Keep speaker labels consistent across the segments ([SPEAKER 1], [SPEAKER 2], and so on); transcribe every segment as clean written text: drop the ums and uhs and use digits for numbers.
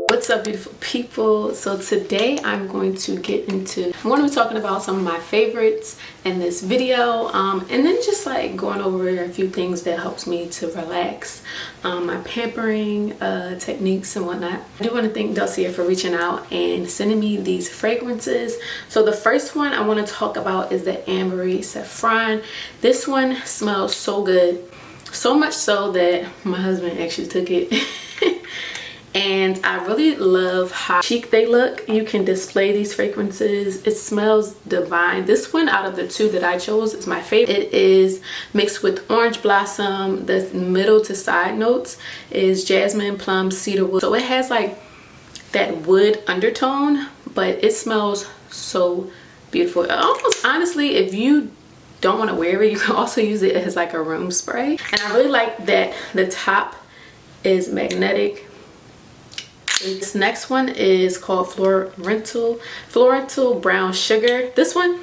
[SPEAKER 1] What's up, beautiful people? So today I'm going to be talking about some of my favorites in this video, and then just like going over a few things that helps me to relax, my pampering techniques and whatnot. I do want to thank Dossier for reaching out and sending me these fragrances. So the first one I want to talk about is the Ambery Saffron. This one smells so good, so much so that my husband actually took it. And I really love how chic they look. You can display these fragrances. It smells divine. This one out of the two that I chose is my favorite. It is mixed with orange blossom. The middle to side notes is jasmine, plum, cedarwood. So it has like that wood undertone, but it smells so beautiful. Almost honestly, if you don't want to wear it, you can also use it as like a room spray. And I really like that the top is magnetic. This next one is called Florental Brown Sugar. This one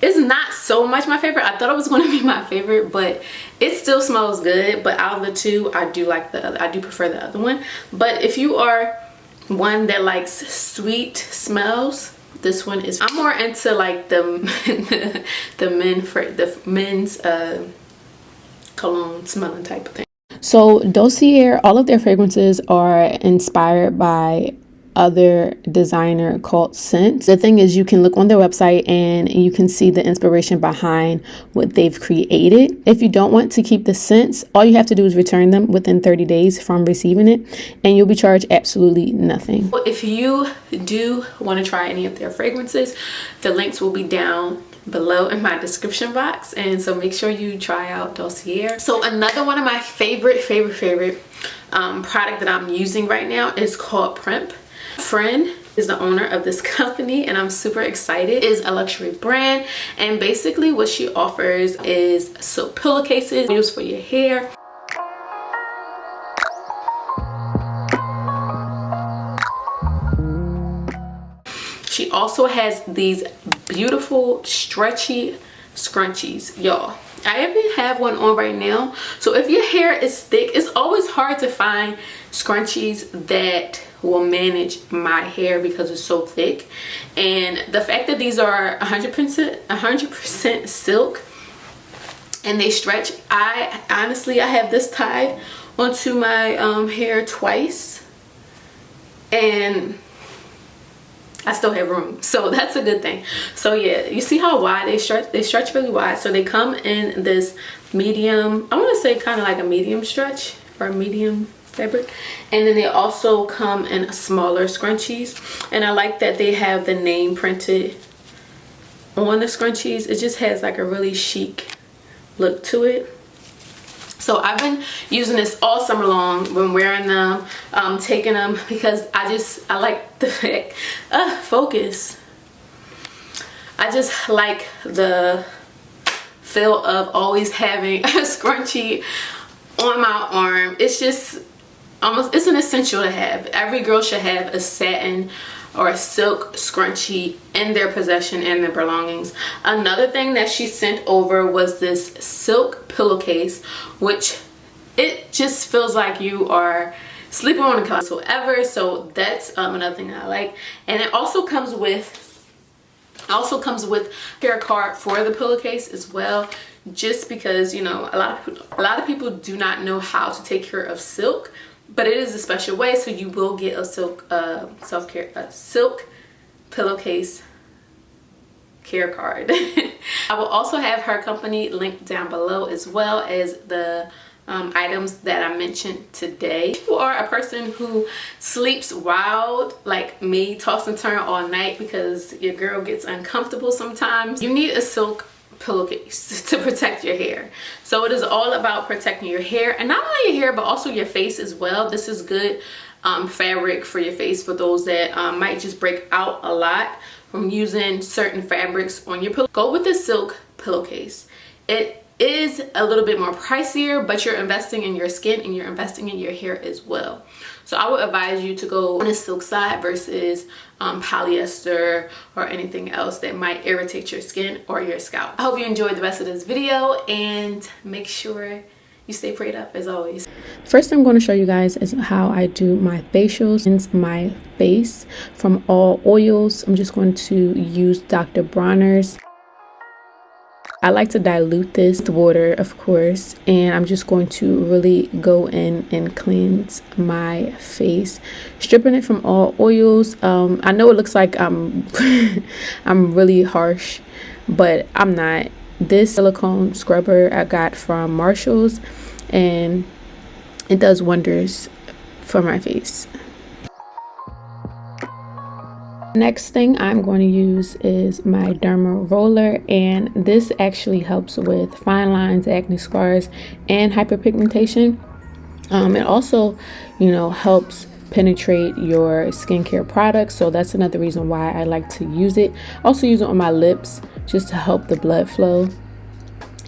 [SPEAKER 1] is not so much my favorite. I thought it was going to be my favorite, but it still smells good. But out of the two, I do like the other. I do prefer the other one. But if you are one that likes sweet smells, this one is. I'm more into like the men's cologne smelling type of thing. So Dossier, all of their fragrances are inspired by other designer called scents. The thing is, you can look on their website and you can see the inspiration behind what they've created. If you don't want to keep the scents, all you have to do is return them within 30 days from receiving it, and you'll be charged absolutely nothing. If you do want to try any of their fragrances, the links will be down below in my description box, and so make sure you try out Dossier. So another one of my favorite product that I'm using right now is called Primp. Friend is the owner of this company, and I'm super excited. It is a luxury brand, and basically what she offers is silk pillowcases used for your hair. She also has these beautiful stretchy scrunchies, y'all. I even have one on right now. So if your hair is thick, it's always hard to find scrunchies that will manage my hair because it's so thick. And the fact that these are 100% silk and they stretch, I have this tied onto my hair twice, and I still have room, so that's a good thing. So yeah, you see how wide they stretch really wide. So they come in this medium, I want to say kind of like a medium stretch or a medium fabric, and then they also come in smaller scrunchies. And I like that they have the name printed on the scrunchies. It just has like a really chic look to it. So I've been using this all summer long, been wearing them, taking them, because I like the fact, focus. I just like the feel of always having a scrunchie on my arm. It's just it's an essential to have. Every girl should have a satin or a silk scrunchie in their possession and their belongings. Another thing that she sent over was this silk pillowcase, which it just feels like you are sleeping on the couch whatsoever. So that's another thing that I like. And it also comes with care card for the pillowcase as well, just because, you know, a lot of people do not know how to take care of silk, but it is a special way. So you will get a silk silk pillowcase care card. I will also have her company linked down below, as well as the items that I mentioned today. If you are a person who sleeps wild like me, toss and turn all night because your girl gets uncomfortable sometimes, you need a silk pillowcase to protect your hair. So it is all about protecting your hair, and not only your hair but also your face as well. This is good fabric for your face for those that might just break out a lot from using certain fabrics on your pillow. Go with the silk pillowcase. It is a little bit more pricier, but you're investing in your skin and you're investing in your hair as well. So I would advise you to go on the silk side versus polyester or anything else that might irritate your skin or your scalp. I hope you enjoyed the rest of this video, and make sure You stay prayed up as always. First, I'm going to show you guys is how I do my facials. Cleanse my face from all oils. I'm just going to use Dr. Bronner's. I like to dilute this with water, of course, and I'm just going to really go in and cleanse my face, stripping it from all oils. I know it looks like I'm I'm really harsh, but I'm not. This silicone scrubber I got from Marshall's, and it does wonders for my face. Next thing I'm going to use is my derma roller, and this actually helps with fine lines, acne scars, and hyperpigmentation. It also, you know, helps penetrate your skincare products, so that's another reason why I like to use it. Also use it on my lips just to help the blood flow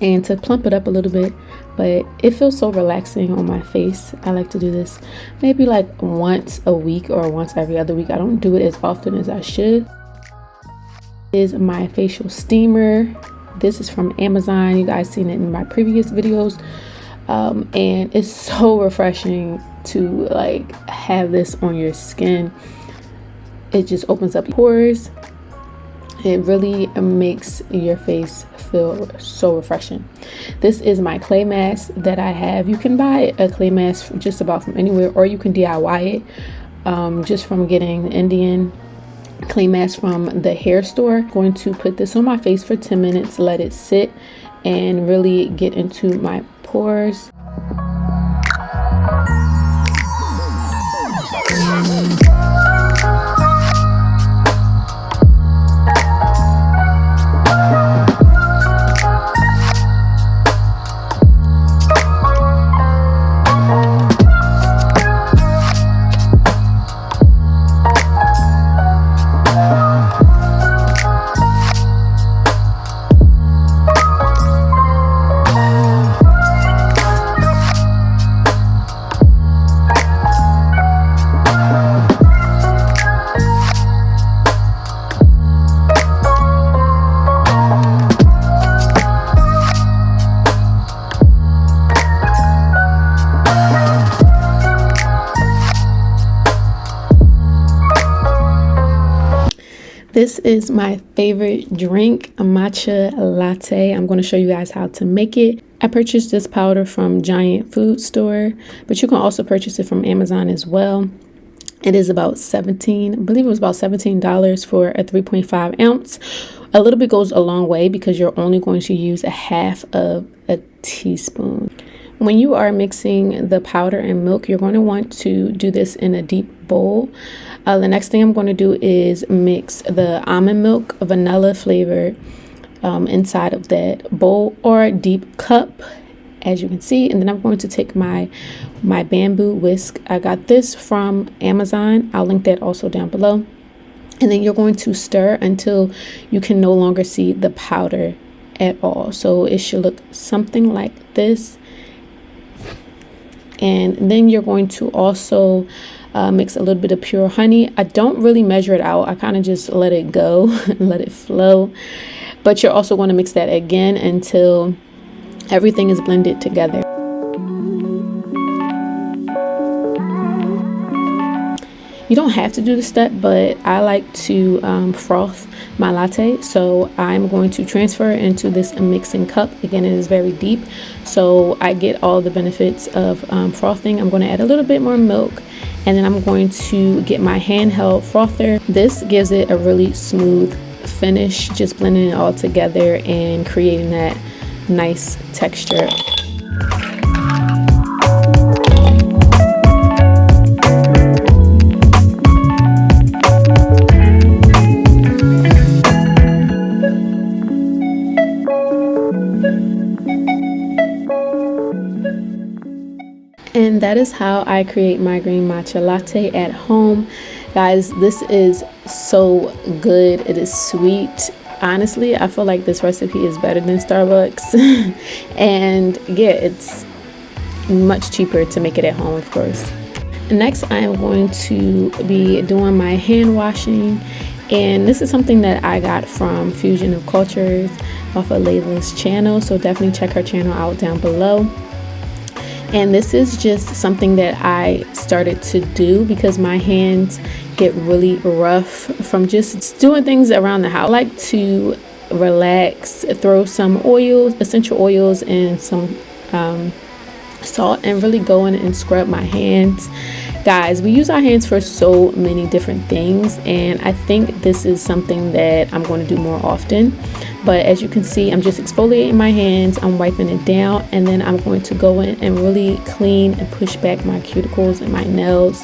[SPEAKER 1] and to plump it up a little bit, but it feels so relaxing on my face. I like to do this maybe like once a week or once every other week. I don't do it as often as I should. This is my facial steamer. This is from Amazon. You guys seen it in my previous videos, and it's so refreshing to like have this on your skin. It just opens up pores. It really makes your face feel so refreshing. This is my clay mask that I have. You can buy a clay mask just about from anywhere, or you can DIY it just from getting the Indian clay mask from the hair store. I'm going to put this on my face for 10 minutes, let it sit, and really get into my pores. This is my favorite drink, a matcha latte. I'm going to show you guys how to make it. I purchased this powder from Giant Food Store, but you can also purchase it from Amazon as well. It is about I believe it was about $17 for a 3.5 ounce. A little bit goes a long way because you're only going to use a half of a teaspoon. When you are mixing the powder and milk, you're going to want to do this in a deep bowl. The next thing I'm going to do is mix the almond milk, vanilla flavor inside of that bowl or deep cup, as you can see. And then I'm going to take my bamboo whisk. I got this from Amazon. I'll link that also down below. And then you're going to stir until you can no longer see the powder at all. So it should look something like this. And then you're going to also mix a little bit of pure honey. I don't really measure it out. I kind of just let it go and let it flow. But you're also going to mix that again until everything is blended together. You don't have to do the step, but I like to froth my latte. So I'm going to transfer it into this mixing cup. Again, it is very deep, so I get all the benefits of frothing. I'm going to add a little bit more milk, and then I'm going to get my handheld frother. This gives it a really smooth finish, just blending it all together and creating that nice texture. And that is how I create my green matcha latte at home. Guys, this is so good. It is sweet. Honestly, I feel like this recipe is better than Starbucks. And yeah, it's much cheaper to make it at home, of course. Next, I am going to be doing my hand washing. And this is something that I got from Fusion of Cultures off of Layla's channel. So definitely check her channel out down below. And this is just something that I started to do because my hands get really rough from just doing things around the house. I like to relax, throw some oils, essential oils, and some salt, and really go in and scrub my hands. Guys, we use our hands for so many different things, and I think this is something that I'm going to do more often. But as you can see, I'm just exfoliating my hands, I'm wiping it down, and then I'm going to go in and really clean and push back my cuticles and my nails.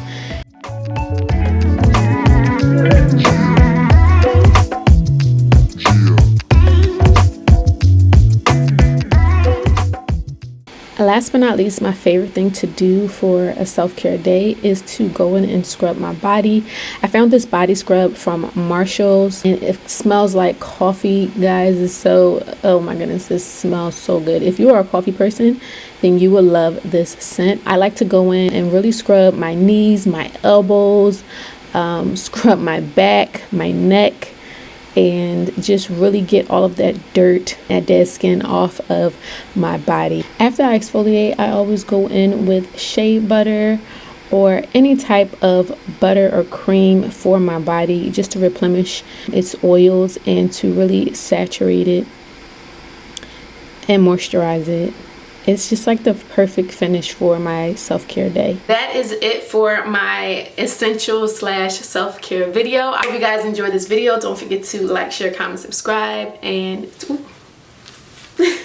[SPEAKER 1] Last but not least, my favorite thing to do for a self-care day is to go in and scrub my body. I found this body scrub from Marshall's, and it smells like coffee, guys. It's so, oh my goodness, this smells so good. If you are a coffee person, then you will love this scent. I like to go in and really scrub my knees, my elbows, scrub my back, my neck, and just really get all of that dirt and dead skin off of my body. After I exfoliate, I always go in with shea butter or any type of butter or cream for my body, just to replenish its oils and to really saturate it and moisturize it. It's just like the perfect finish for my self-care day. That is it for my essential / self-care video. I hope you guys enjoyed this video. Don't forget to like, share, comment, subscribe, and make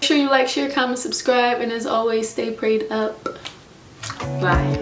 [SPEAKER 1] sure you like, share, comment, subscribe, and as always, stay prayed up. Bye.